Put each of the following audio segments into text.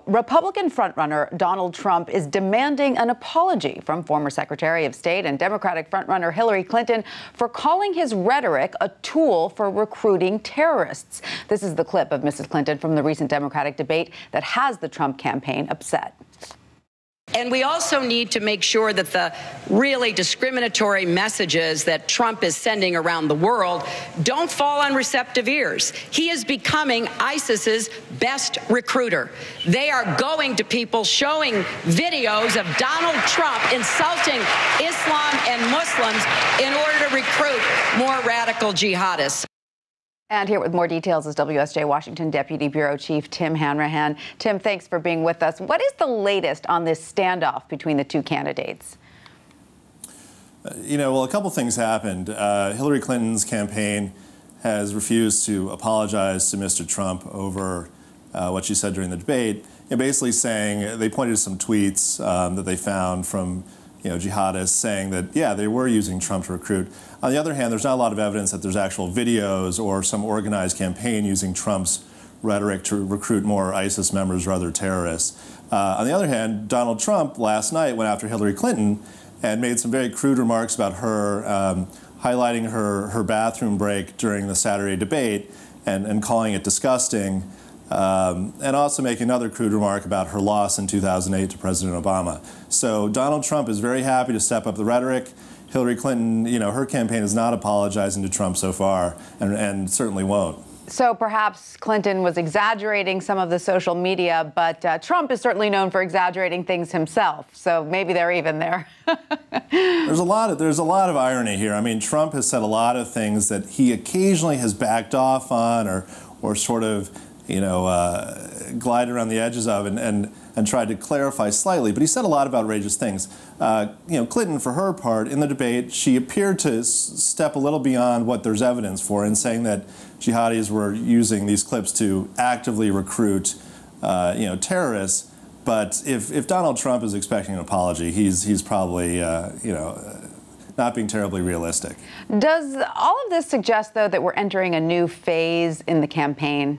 Republican frontrunner Donald Trump is demanding an apology from former Secretary of State and Democratic frontrunner Hillary Clinton for calling his rhetoric a tool for recruiting terrorists. This is the clip of Mrs. Clinton from the recent Democratic debate that has the Trump campaign upset. And we also need to make sure that the really discriminatory messages that Trump is sending around the world don't fall on receptive ears. He is becoming ISIS's best recruiter. They are going to people showing videos of Donald Trump insulting Islam and Muslims in order to recruit more radical jihadists. And here with more details is WSJ Washington Deputy Bureau Chief Tim Hanrahan. Tim, thanks for being with us. What is the latest on this standoff between the two candidates? Well, a couple things happened. Hillary Clinton's campaign has refused to apologize to Mr. Trump over what she said during the debate, basically saying they pointed to some tweets that they found from jihadists saying that, yeah, they were using Trump to recruit. On the other hand, there's not a lot of evidence that there's actual videos or some organized campaign using Trump's rhetoric to recruit more ISIS members or other terrorists. On the other hand, Donald Trump last night went after Hillary Clinton and made some very crude remarks about her, highlighting her bathroom break during the Saturday debate and calling it disgusting. And also making another crude remark about her loss in 2008 to President Obama. So Donald Trump is very happy to step up the rhetoric. Hillary Clinton, her campaign is not apologizing to Trump so far, and certainly won't. So perhaps Clinton was exaggerating some of the social media, but Trump is certainly known for exaggerating things himself. So maybe they're even there. There's a lot of irony here. I mean, Trump has said a lot of things that he occasionally has backed off on or sort of glided around the edges of and tried to clarify slightly. But he said a lot of outrageous things. Clinton, for her part, in the debate, she appeared to step a little beyond what there's evidence for in saying that jihadis were using these clips to actively recruit, terrorists. But if Donald Trump is expecting an apology, he's probably, not being terribly realistic. Does all of this suggest, though, that we're entering a new phase in the campaign?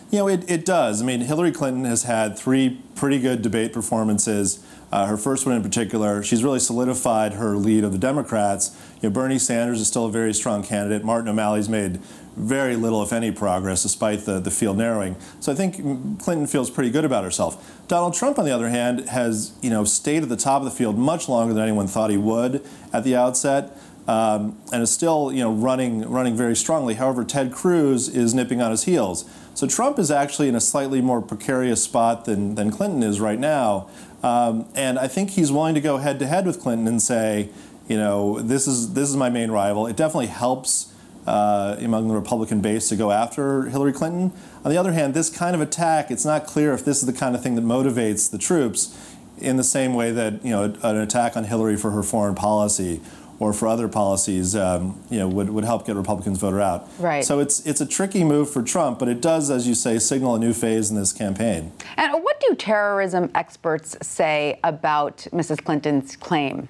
It does. I mean, Hillary Clinton has had 3 pretty good debate performances. Her first one in particular, she's really solidified her lead of the Democrats. Bernie Sanders is still a very strong candidate. Martin O'Malley's made very little, if any, progress despite the field narrowing. So I think Clinton feels pretty good about herself. Donald Trump, on the other hand, has stayed at the top of the field much longer than anyone thought he would at the outset. And is still, running very strongly. However, Ted Cruz is nipping on his heels. So Trump is actually in a slightly more precarious spot than Clinton is right now. And I think he's willing to go head-to-head with Clinton and say, this is my main rival. It definitely helps among the Republican base to go after Hillary Clinton. On the other hand, this kind of attack, it's not clear if this is the kind of thing that motivates the troops in the same way that, an attack on Hillary for her foreign policy or for other policies, would help get Republicans voted out. Right. So it's a tricky move for Trump, but it does, as you say, signal a new phase in this campaign. And what do terrorism experts say about Mrs. Clinton's claim?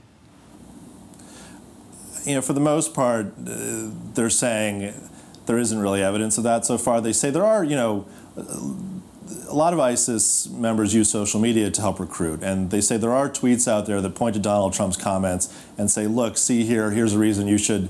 For the most part, they're saying there isn't really evidence of that so far. They say there are, a lot of ISIS members use social media to help recruit, and they say there are tweets out there that point to Donald Trump's comments and say, look, see here, here's a reason you should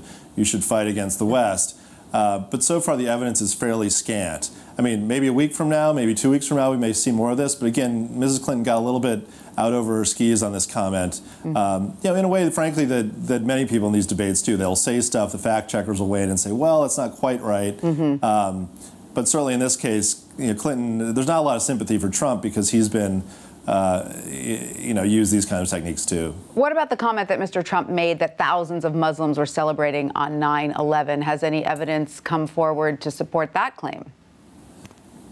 fight against the West. But so far the evidence is fairly scant. I mean, maybe a week from now, maybe 2 weeks from now, we may see more of this. But again, Mrs. Clinton got a little bit out over her skis on this comment. In a way, frankly, that many people in these debates do. They'll say stuff, the fact checkers will wait and say, well, it's not quite right. But certainly in this case, Clinton, there's not a lot of sympathy for Trump because he's been, used these kind of techniques too. What about the comment that Mr. Trump made that thousands of Muslims were celebrating on 9/11? Has any evidence come forward to support that claim?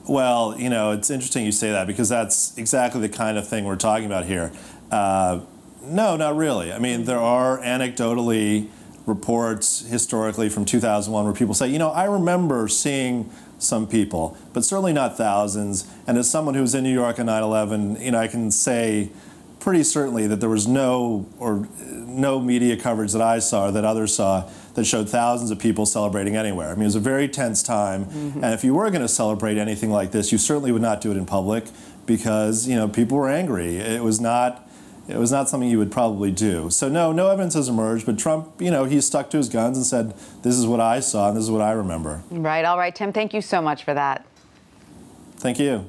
Well, it's interesting you say that because that's exactly the kind of thing we're talking about here. No, not really. I mean, there are anecdotally reports historically from 2001 where people say, I remember seeing some people, but certainly not thousands. And as someone who was in New York on 9/11, I can say pretty certainly that there was no media coverage that I saw or that others saw that showed thousands of people celebrating anywhere. I mean, it was a very tense time, and if you were going to celebrate anything like this, you certainly would not do it in public because, you know, people were angry. It was not something you would probably do. So no evidence has emerged, but Trump, you know, he stuck to his guns and said, this is what I saw and this is what I remember. Right. All right, Tim, thank you so much for that. Thank you.